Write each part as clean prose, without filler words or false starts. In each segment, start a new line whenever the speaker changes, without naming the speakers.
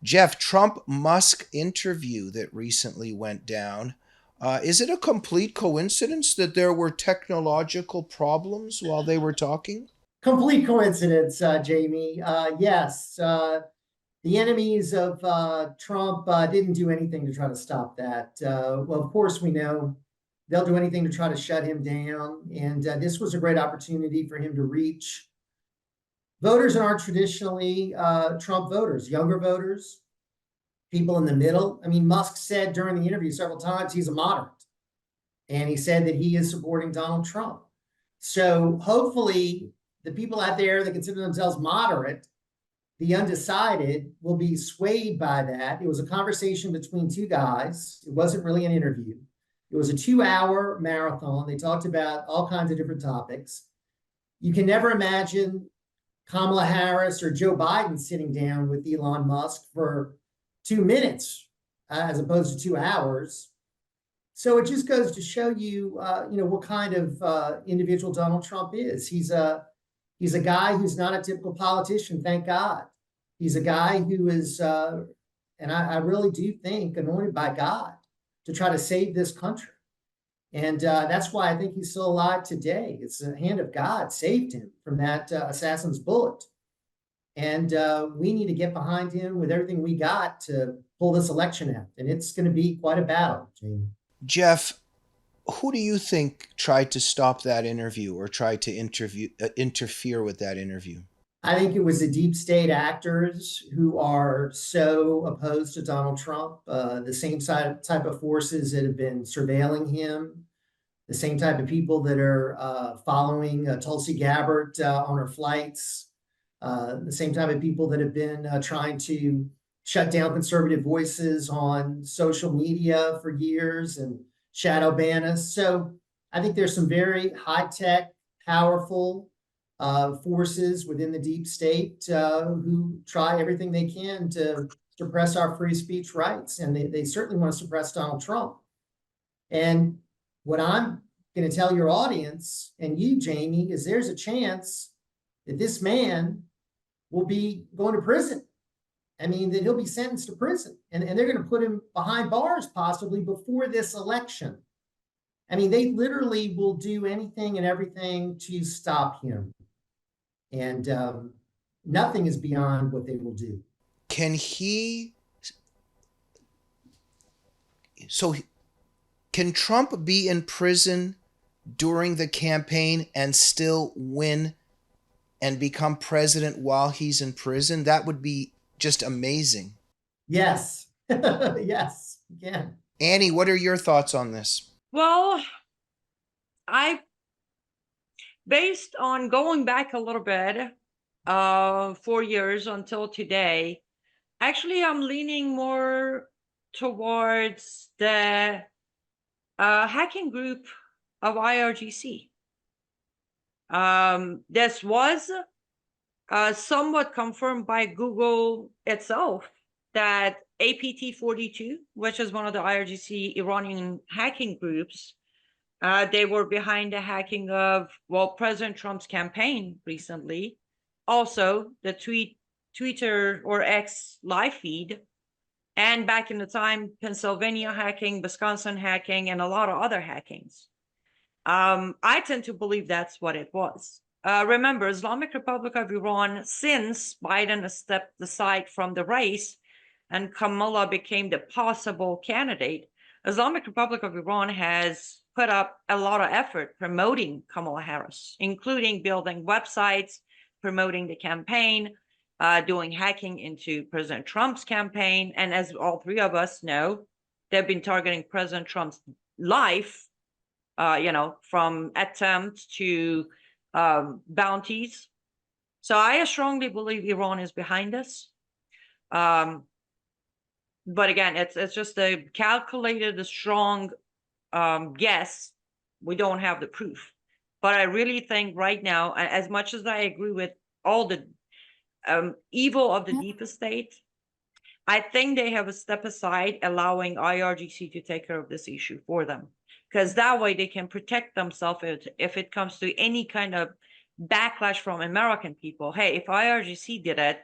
Jeff, Trump-Musk interview that recently went down. Is it a complete coincidence that there were technological problems while they were talking?
Complete coincidence, Jamie. Yes, the enemies of Trump didn't do anything to try to stop that. Well, of course, we know they'll do anything to try to shut him down. And this was a great opportunity for him to reach voters that aren't traditionally Trump voters, younger voters, people in the middle. I mean, Musk said during the interview several times he's a moderate, and he said that he is supporting Donald Trump. So hopefully, the people out there that consider themselves moderate, the undecided, will be swayed by that. It was a conversation between two guys. It wasn't really an interview. It was a 2-hour marathon. They talked about all kinds of different topics. You can never imagine Kamala Harris or Joe Biden sitting down with Elon Musk for 2 minutes as opposed to 2 hours. So it just goes to show you, what kind of individual Donald Trump is. He's a guy who's not a typical politician, thank God. He's a guy who is, and I really do think, anointed by God to try to save this country. And that's why I think he's still alive today. It's the hand of God saved him from that assassin's bullet. And we need to get behind him with everything we got to pull this election out. And it's going to be quite a battle, Jamie.
Jeff, who do you think tried to stop that interview or tried to interfere with that interview?
I think it was the deep state actors who are so opposed to Donald Trump, the same type of forces that have been surveilling him, the same type of people that are following Tulsi Gabbard on her flights, the same type of people that have been trying to shut down conservative voices on social media for years and shadow ban us. So I think there's some very high-tech, powerful forces within the deep state who try everything they can to suppress our free speech rights. And they certainly want to suppress Donald Trump. And what I'm going to tell your audience and you, Jamie, is there's a chance that this man will be going to prison. I mean, that he'll be sentenced to prison, and they're going to put him behind bars possibly before this election. I mean, they literally will do anything and everything to stop him. And nothing is beyond what they will do.
Can he, so can Trump be in prison during the campaign and still win and become president while he's in prison? That would be just amazing.
Yes. Yes, you can.
Annie, what are your thoughts on this?
Well, I, based on going back a little bit, 4 years until today, actually, I'm leaning more towards the hacking group of IRGC. This was somewhat confirmed by Google itself that APT42, which is one of the IRGC Iranian hacking groups, they were behind the hacking of, well, President Trump's campaign recently. Also, the Twitter or X live feed. And back in the time, Pennsylvania hacking, Wisconsin hacking, and a lot of other hackings. I tend to believe that's what it was. Remember, Islamic Republic of Iran, since Biden has stepped aside from the race and Kamala became the possible candidate, Islamic Republic of Iran has put up a lot of effort promoting Kamala Harris, including building websites, promoting the campaign, doing hacking into President Trump's campaign. And as all three of us know, they've been targeting President Trump's life, from attempts to bounties. So I strongly believe Iran is behind us. But again, it's just a calculated, a strong guess. We don't have the proof. But I really think right now, as much as I agree with all the evil of the deepest state, I think they have a step aside, allowing IRGC to take care of this issue for them. Because that way they can protect themselves if it comes to any kind of backlash from American people. Hey, if IRGC did it,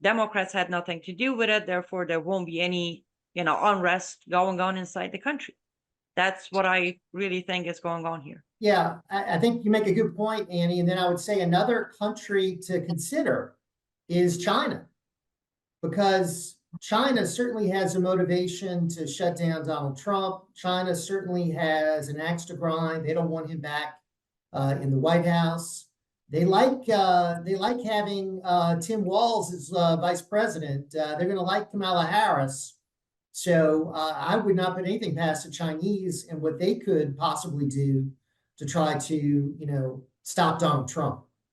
Democrats had nothing to do with it. Therefore, there won't be any, unrest going on inside the country. That's what I really think is going on here.
Yeah, I think you make a good point, Annie. And then I would say another country to consider is China, because China certainly has a motivation to shut down Donald Trump. China certainly has an axe to grind. They don't want him back in the White House. They like having Tim Walz as vice president. They're going to like Kamala Harris. So I would not put anything past the Chinese and what they could possibly do to try to, stop Donald Trump.